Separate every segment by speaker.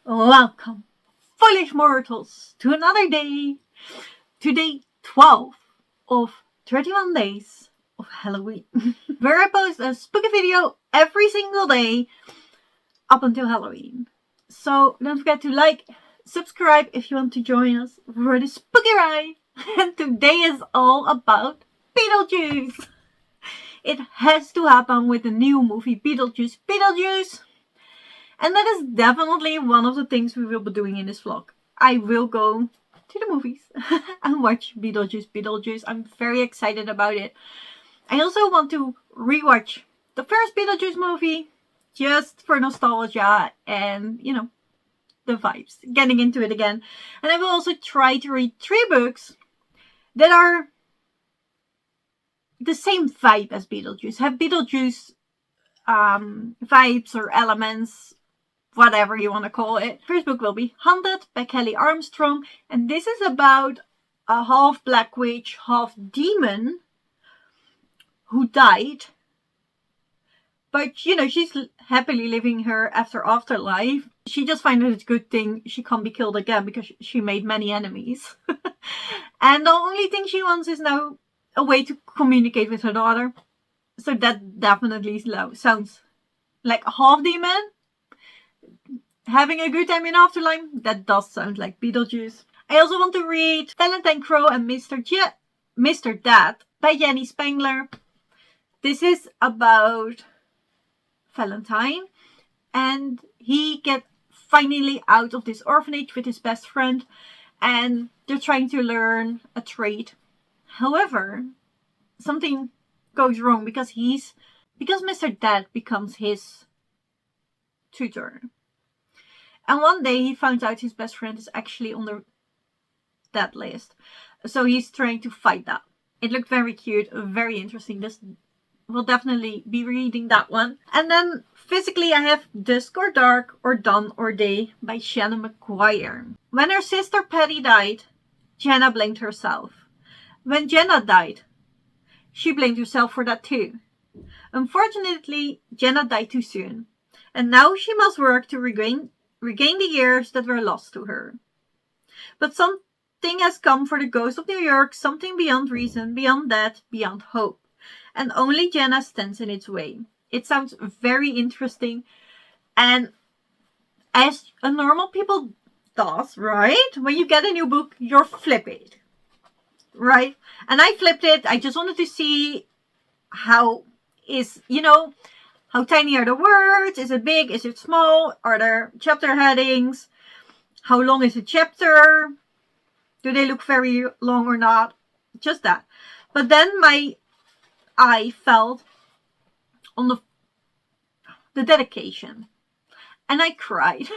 Speaker 1: Welcome, foolish mortals, to another day. Today, 12 of 31 days of Halloween, where I post a spooky video every single day up until Halloween. So don't forget to like, subscribe if you want to join us for the spooky ride. And today is all about Beetlejuice. It has to happen with the new movie Beetlejuice. And that is definitely one of the things we will be doing in this vlog. I will go to the movies and watch Beetlejuice. I'm very excited about it. I also want to rewatch the first Beetlejuice movie just for nostalgia and, the vibes. Getting into it again. And I will also try to read 3 books that are the same vibe as Beetlejuice. Have Beetlejuice vibes or elements, whatever you want to call it. First book will be Haunted by Kelly Armstrong, and this is about a half black witch, half demon who died. But, she's happily living her afterlife. She just finds it a good thing she can't be killed again because she made many enemies. And the only thing she wants is now a way to communicate with her daughter. So that definitely sounds like a half demon having a good time in afterlife. That does sound like Beetlejuice. I also want to read Valentine Crow and Mr. Dad by Jenny Spangler. This is about Valentine, and he gets finally out of this orphanage with his best friend, and they're trying to learn a trade. However, something goes wrong because Mr. Dad becomes his tutor. And one day he finds out his best friend is actually on the dead list. So he's trying to fight that. It looked very cute, very interesting. This will definitely be reading that one. And then physically I have Dusk or Dark or Dawn or Day by Shannon McGuire. When her sister Patty died, Jenna blamed herself. When Jenna died, she blamed herself for that too. Unfortunately, Jenna died too soon. And now she must work to regain the years that were lost to her. But something has come for the ghost of New York, something beyond reason, beyond death, beyond hope. And only Jenna stands in its way. It sounds very interesting. And as a normal people does, right? When you get a new book, you're flip it. Right? And I flipped it. I just wanted to see how tiny are the words? Is it big? Is it small? Are there chapter headings? How long is a chapter? Do they look very long or not? Just that. But then my eye fell on the dedication. And I cried.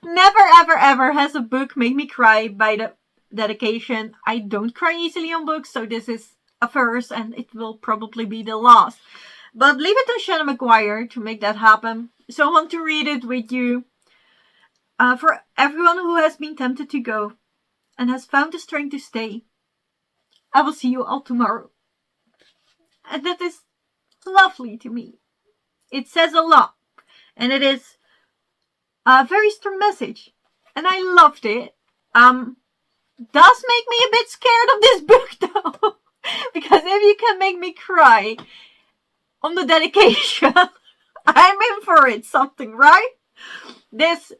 Speaker 1: Never, ever, ever has a book made me cry by the dedication. I don't cry easily on books, so this is a first, and it will probably be the last. But leave it to Shannon McGuire to make that happen. So I want to read it with you. For everyone who has been tempted to go and has found the strength to stay, I will see you all tomorrow. And that is lovely to me. It says a lot. And it is a very strong message. And I loved it. Does make me a bit scared of this book though. Because if you can make me cry on the dedication, I'm in for it, something, right? This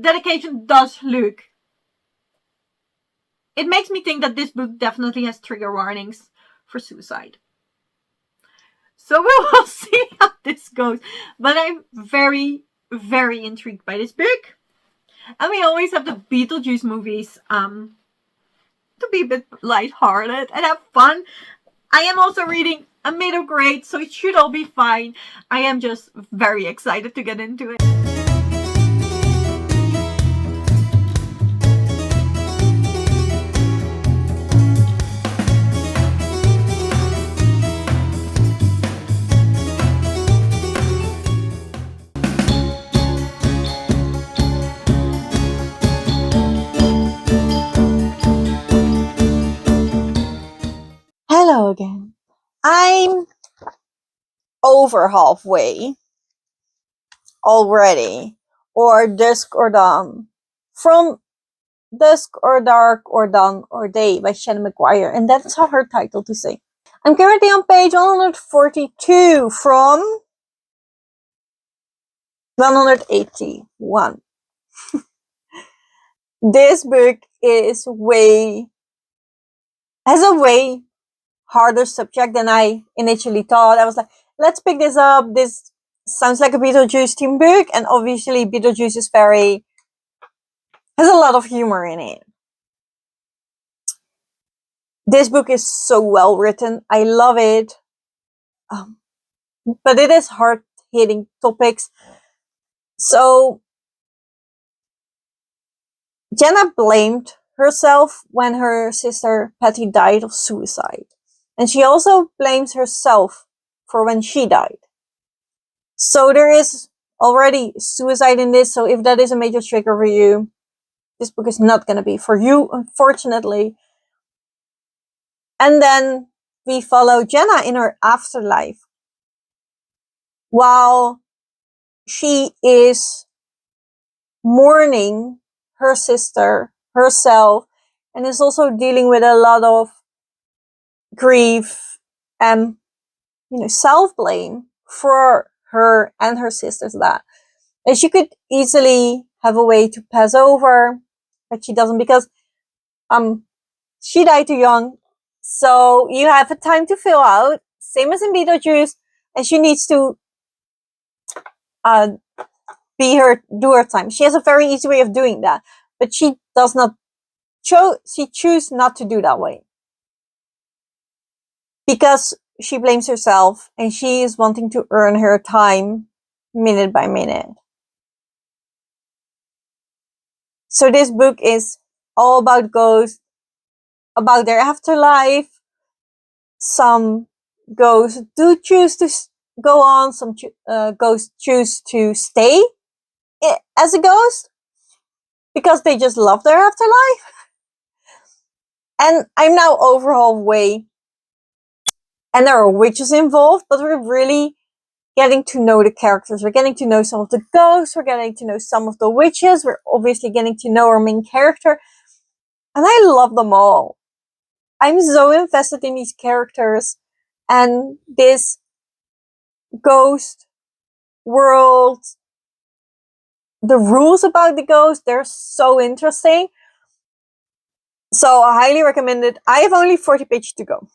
Speaker 1: dedication does look. It makes me think that this book definitely has trigger warnings for suicide. So we will see how this goes. But I'm very, very intrigued by this book. And we always have the Beetlejuice movies to be a bit lighthearted and have fun. I am also reading a middle grade, so it should all be fine. I am just very excited to get into it. Hello again. I'm over halfway already or Dusk or Dawn. From Dusk or Dark or Dawn or Day by Shannon McGuire, and that's how her title to say. I'm currently on page 142 from 181. This book has a way harder subject than I initially thought. I was like, let's pick this up. This sounds like a Beetlejuice theme book, and obviously Beetlejuice is has a lot of humor in it. This book is so well written. I love it. But it is hard-hitting topics. So Jenna blamed herself when her sister Patty died of suicide. And she also blames herself for when she died. So there is already suicide in this. So if that is a major trigger for you, this book is not going to be for you, unfortunately. And then we follow Jenna in her afterlife while she is mourning her sister, herself, and is also dealing with a lot of grief and self-blame for her and her sister's death. And she could easily have a way to pass over, but she doesn't, because she died too young. So you have a time to fill out, same as in Beetlejuice, and she needs to do her time. She has a very easy way of doing that, but she does not she chooses not to do that way because she blames herself and she is wanting to earn her time minute by minute. So this book is all about ghosts, about their afterlife. Some ghosts do choose to go on, some ghosts choose to stay as a ghost because they just love their afterlife. And I'm now over halfway, and there are witches involved, but we're really getting to know the characters. We're getting to know some of the ghosts, we're getting to know some of the witches, we're obviously getting to know our main character, and I love them all. I'm so invested in these characters, and this ghost world, the rules about the ghost, they're so interesting. So I highly recommend it. I have only 40 pages to go.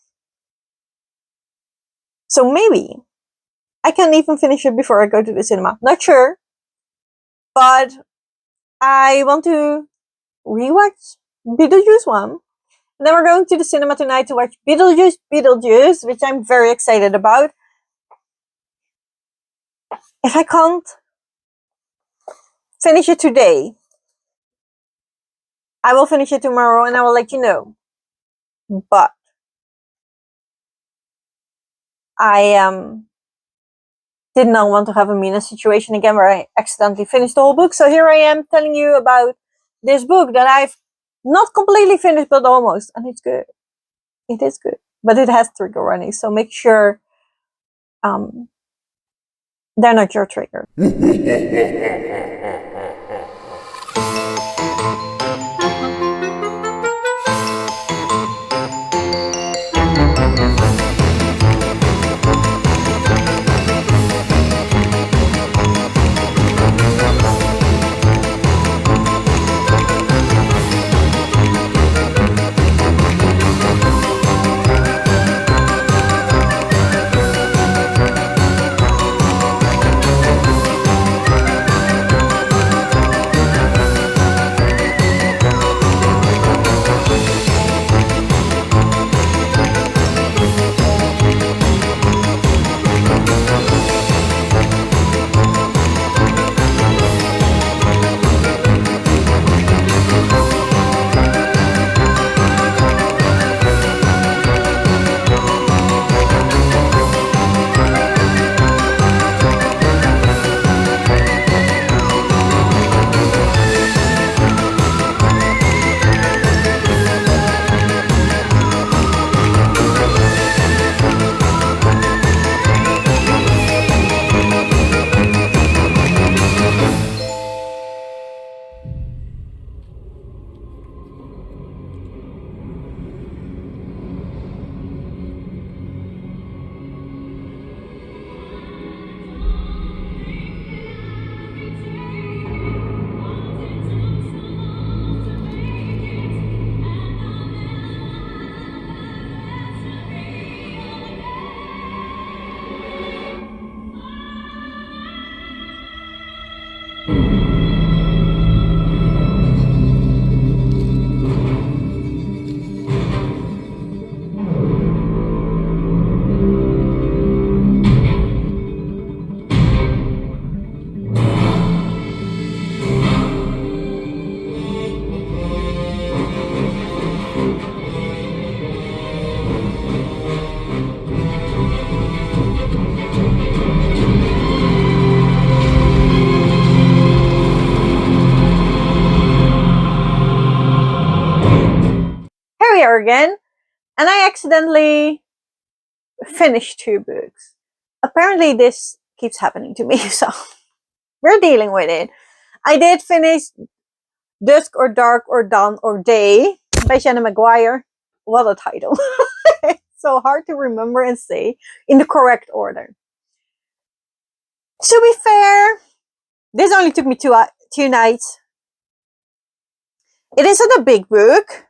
Speaker 1: So maybe I can even finish it before I go to the cinema. Not sure. But I want to rewatch Beetlejuice 1. And then we're going to the cinema tonight to watch Beetlejuice, which I'm very excited about. If I can't finish it today, I will finish it tomorrow and I will let you know. But I did not want to have a Mina situation again where I accidentally finished the whole book. So here I am telling you about this book that I've not completely finished, but almost. And it's good. It is good. But it has trigger warnings. So make sure they're not your trigger. there again, and I accidentally finished 2 books. Apparently this keeps happening to me, so we're dealing with it. I did finish Dusk or Dark or Dawn or Day by Shannon Maguire. What a title. It's so hard to remember and say in the correct order. To be fair, this only took me two nights. It isn't a big book.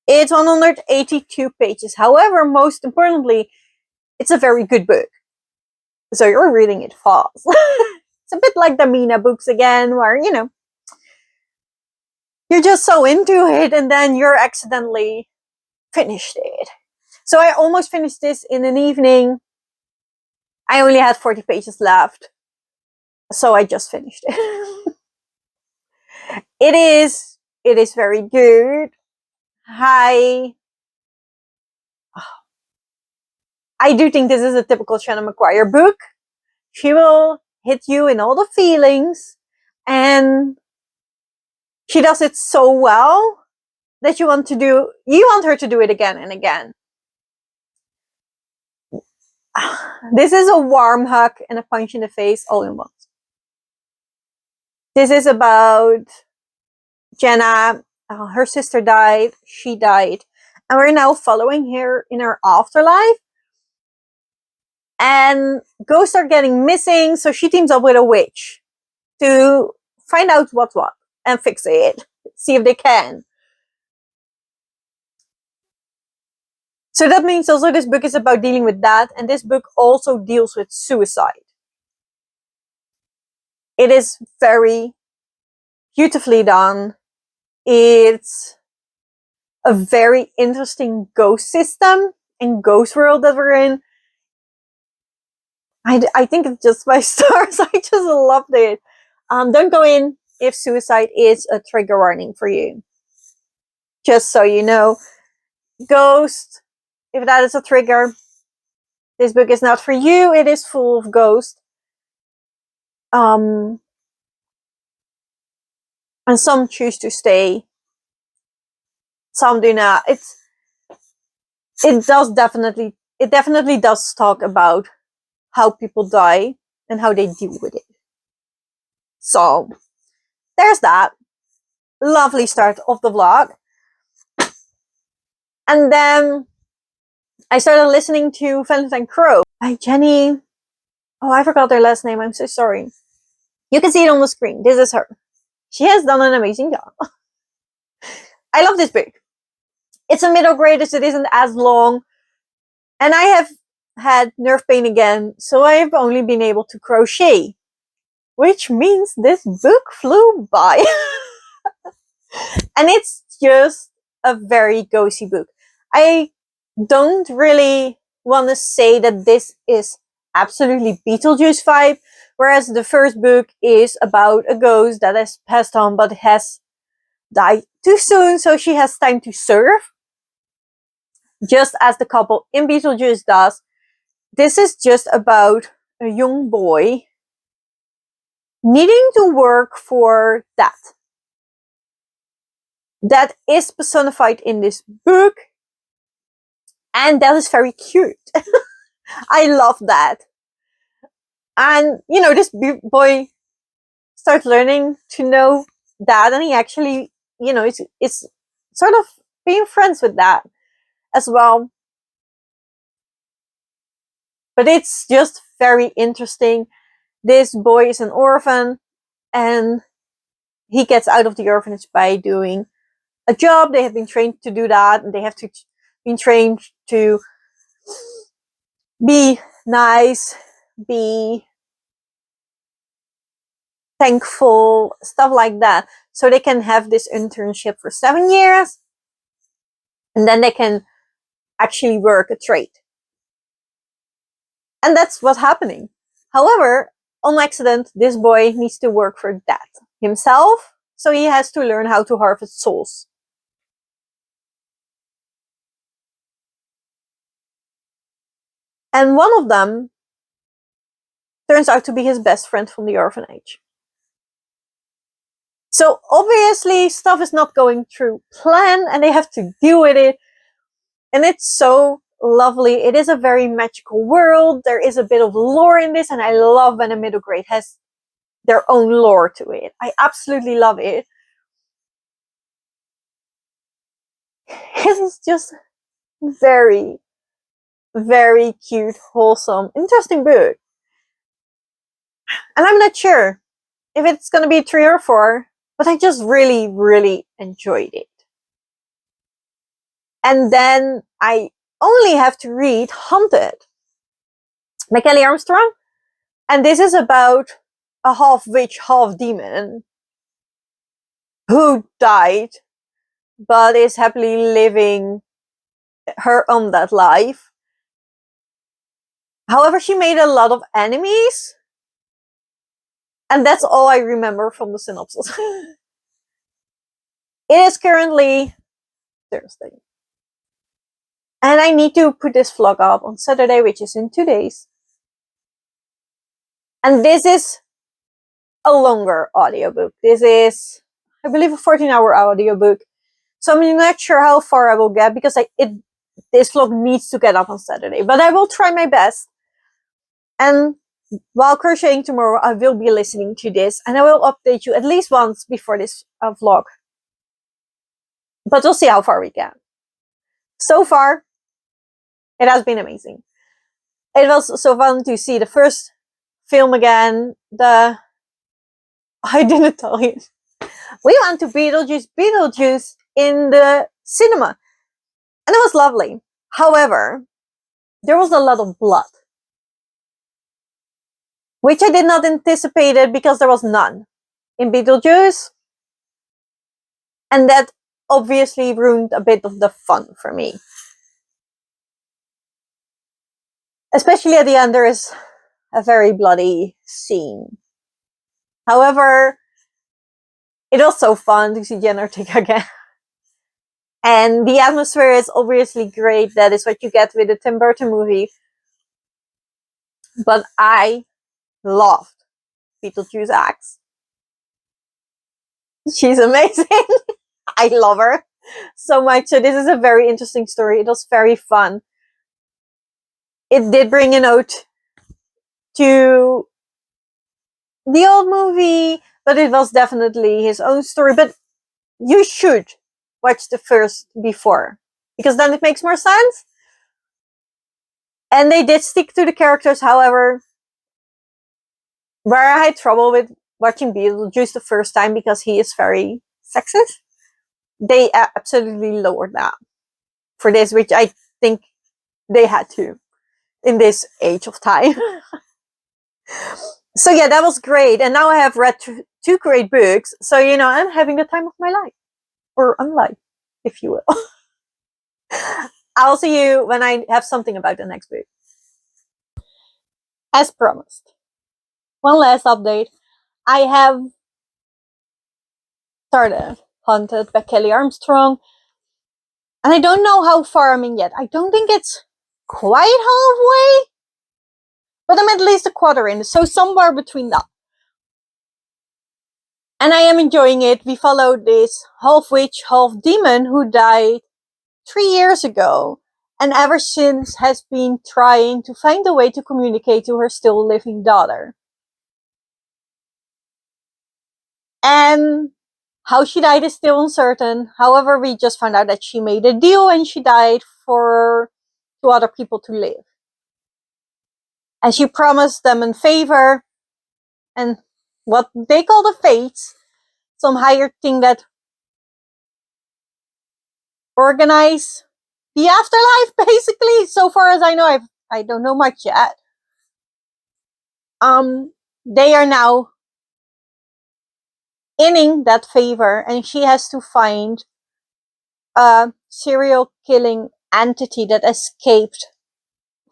Speaker 1: It's 182 pages. However, most importantly, it's a very good book. So you're reading it fast. It's a bit like the Mina books again, where, you know, you're just so into it and then you're accidentally finished it. So I almost finished this in an evening. I only had 40 pages left. So I just finished it. It is very good. I do think this is a typical Shannon Maguire book. She will hit you in all the feelings, and she does it so well that you want her to do it again and again. This is a warm hug and a punch in the face all in one. This is about Jenna. Her sister died, she died, and we're now following her in her afterlife. And ghosts are getting missing, so she teams up with a witch to find out what's what and fix it. See if they can. So that means also this book is about dealing with that, and this book also deals with suicide. It is very beautifully done. It's a very interesting ghost system and ghost world that we're in. I think it's just 5 stars. I just loved it. Don't go in if suicide is a trigger warning for you. Just so you know. Ghost, if that is a trigger, this book is not for you. It is full of ghosts. And some choose to stay. Some do not. It definitely does talk about how people die and how they deal with it. So there's that. Lovely start of the vlog. And then I started listening to Valentine Crow by Jenny. Oh, I forgot their last name. I'm so sorry. You can see it on the screen. This is her. She has done an amazing job. I love this book. It's a middle grade, so it isn't as long. And I have had nerve pain again, so I've only been able to crochet. Which means this book flew by. And it's just a very ghosty book. I don't really want to say that this is absolutely Beetlejuice vibe, whereas the first book is about a ghost that has passed on but has died too soon, so she has time to serve, just as the couple in Beetlejuice does. This is just about a young boy needing to work for that. That is personified in this book, and that is very cute. I love that. And, you know, this boy starts learning to know Dad, and he actually, you know, it's sort of being friends with Dad as well. But it's just very interesting. This boy is an orphan, and he gets out of the orphanage by doing a job. They have been trained to do that, and they have been trained to be nice, be thankful, stuff like that. So they can have this internship for 7 years, and then they can actually work a trade. And that's what's happening. However, on accident, this boy needs to work for Dad himself, so he has to learn how to harvest souls. And one of them turns out to be his best friend from the orphanage. So obviously stuff is not going through plan and they have to deal with it. And it's so lovely. It is a very magical world. There is a bit of lore in this, and I love when a middle grade has their own lore to it. I absolutely love it. It is just very, very cute, wholesome, interesting book. And I'm not sure if it's going to be 3 or 4, but I just really, really enjoyed it. And then I only have to read Haunted by Kelly Armstrong. And this is about a half witch, half demon who died, but is happily living her undead life. However, she made a lot of enemies. And that's all I remember from the synopsis. It is currently Thursday. And I need to put this vlog up on Saturday, which is in 2 days. And this is a longer audiobook. This is, I believe, a 14-hour audiobook. So I'm not sure how far I will get because this vlog needs to get up on Saturday. But I will try my best. And while crocheting tomorrow, I will be listening to this. And I will update you at least once before this vlog. But we'll see how far we get. So far, it has been amazing. It was so fun to see the first film again. I didn't tell you. We went to Beetlejuice in the cinema. And it was lovely. However, there was a lot of blood. Which I did not anticipate it because there was none in Beetlejuice. And that obviously ruined a bit of the fun for me. Especially at the end, there is a very bloody scene. However, it was so fun to see Jenner take again. And the atmosphere is obviously great. That is what you get with the Tim Burton movie. But I loved Beetlejuice Axe. She's amazing. I love her so much. So this is a very interesting story. It was very fun. It did bring a note to the old movie, but it was definitely his own story. But you should watch the first before, because then it makes more sense. And they did stick to the characters. However, where I had trouble with watching Beetlejuice the first time because he is very sexist, they absolutely lowered that for this, which I think they had to in this age of time. So yeah, that was great. And now I have read 2 great books. So, I'm having the time of my life. Or unlife, if you will. I'll see you when I have something about the next book. As promised. One last update. I have started Haunted by Kelly Armstrong. And I don't know how far I'm in yet. I don't think it's quite halfway. But I'm at least a quarter in. So somewhere between that. And I am enjoying it. We followed this half witch, half demon who died 3 years ago. And ever since has been trying to find a way to communicate to her still living daughter. And how she died is still uncertain. However, we just found out that she made a deal and she died for 2 other people to live. And she promised them a favor. And what they call the fates. Some higher thing that organize the afterlife, basically. So far as I know, I don't know much yet. They are now inning that favor, and she has to find a serial killing entity that escaped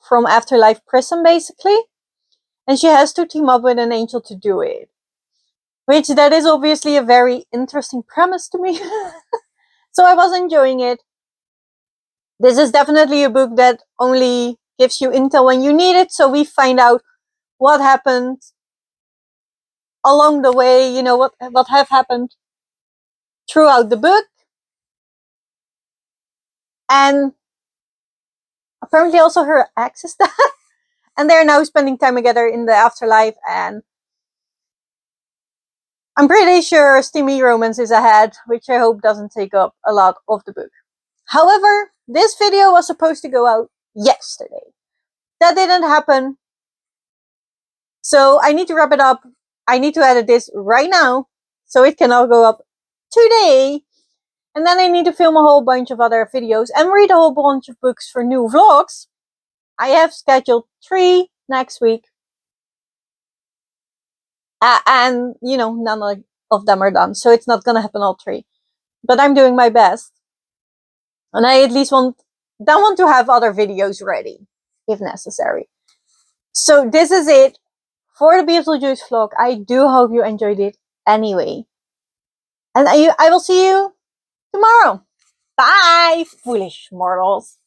Speaker 1: from afterlife prison, basically. And she has to team up with an angel to do it. Which that is obviously a very interesting premise to me. So I was enjoying it. This is definitely a book that only gives you intel when you need it. So we find out what happened along the way, what have happened throughout the book. And apparently also her ex is dead. And they're now spending time together in the afterlife. And I'm pretty sure steamy romance is ahead, which I hope doesn't take up a lot of the book. However, this video was supposed to go out yesterday. That didn't happen. So I need to wrap it up. I need to edit this right now so it can all go up today. And then I need to film a whole bunch of other videos and read a whole bunch of books for new vlogs. I have scheduled 3 next week. And, you know, none of them are done. So it's not going to happen all 3. But I'm doing my best. And I at least want to have other videos ready, if necessary. So this is it for the Beetlejuice vlog. I do hope you enjoyed it anyway. And I will see you tomorrow. Bye, foolish mortals.